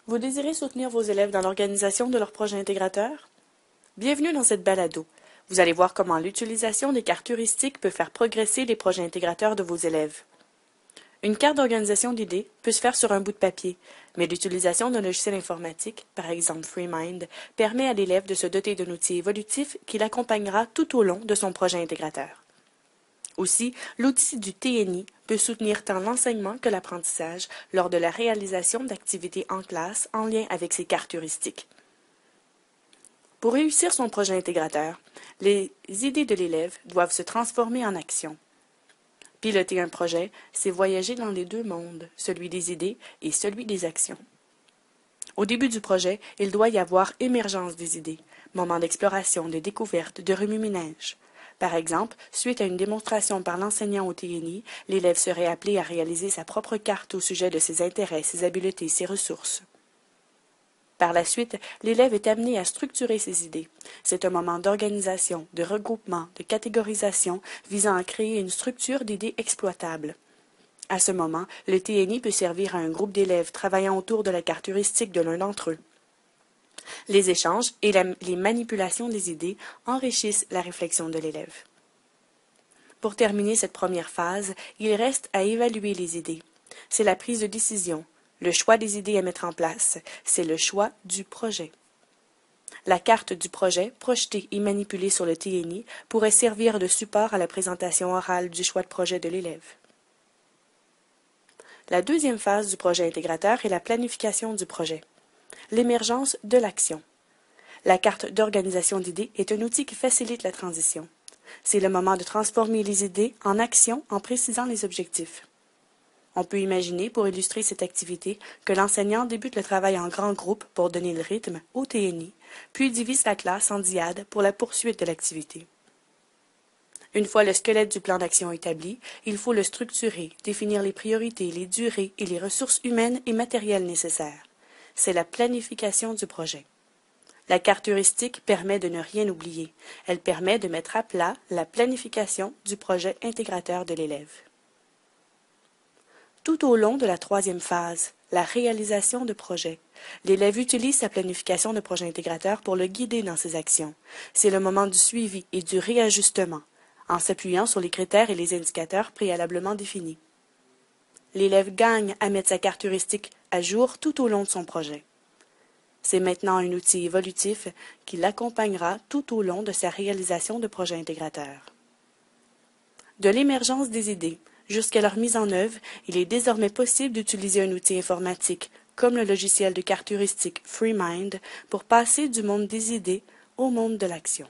Vous désirez soutenir vos élèves dans l'organisation de leur projet intégrateur? Bienvenue dans cette balado. Vous allez voir comment l'utilisation des cartes heuristiques peut faire progresser les projets intégrateurs de vos élèves. Une carte d'organisation d'idées peut se faire sur un bout de papier, mais l'utilisation d'un logiciel informatique, par exemple FreeMind, permet à l'élève de se doter d'un outil évolutif qui l'accompagnera tout au long de son projet intégrateur. Aussi, l'outil du TNI peut soutenir tant l'enseignement que l'apprentissage lors de la réalisation d'activités en classe en lien avec ces cartes heuristiques. Pour réussir son projet intégrateur, les idées de l'élève doivent se transformer en action. Piloter un projet, c'est voyager dans les deux mondes, celui des idées et celui des actions. Au début du projet, il doit y avoir émergence des idées, moment d'exploration, de découverte, de remue-ménage. Par exemple, suite à une démonstration par l'enseignant au TNI, l'élève serait appelé à réaliser sa propre carte au sujet de ses intérêts, ses habiletés, ses ressources. Par la suite, l'élève est amené à structurer ses idées. C'est un moment d'organisation, de regroupement, de catégorisation visant à créer une structure d'idées exploitables. À ce moment, le TNI peut servir à un groupe d'élèves travaillant autour de la carte heuristique de l'un d'entre eux. Les échanges et les manipulations des idées enrichissent la réflexion de l'élève. Pour terminer cette première phase, il reste à évaluer les idées. C'est la prise de décision, le choix des idées à mettre en place, c'est le choix du projet. La carte du projet, projetée et manipulée sur le TNI, pourrait servir de support à la présentation orale du choix de projet de l'élève. La deuxième phase du projet intégrateur est la planification du projet. L'émergence de l'action. La carte d'organisation d'idées est un outil qui facilite la transition. C'est le moment de transformer les idées en action en précisant les objectifs. On peut imaginer, pour illustrer cette activité, que l'enseignant débute le travail en grand groupe pour donner le rythme au TNI, puis divise la classe en dyades pour la poursuite de l'activité. Une fois le squelette du plan d'action établi, il faut le structurer, définir les priorités, les durées et les ressources humaines et matérielles nécessaires. C'est la planification du projet. La carte heuristique permet de ne rien oublier. Elle permet de mettre à plat la planification du projet intégrateur de l'élève. Tout au long de la troisième phase, la réalisation de projet, l'élève utilise sa planification de projet intégrateur pour le guider dans ses actions. C'est le moment du suivi et du réajustement, en s'appuyant sur les critères et les indicateurs préalablement définis. L'élève gagne à mettre sa carte heuristique à jour tout au long de son projet. C'est maintenant un outil évolutif qui l'accompagnera tout au long de sa réalisation de projet intégrateur. De l'émergence des idées jusqu'à leur mise en œuvre, il est désormais possible d'utiliser un outil informatique, comme le logiciel de carte heuristique FreeMind, pour passer du monde des idées au monde de l'action.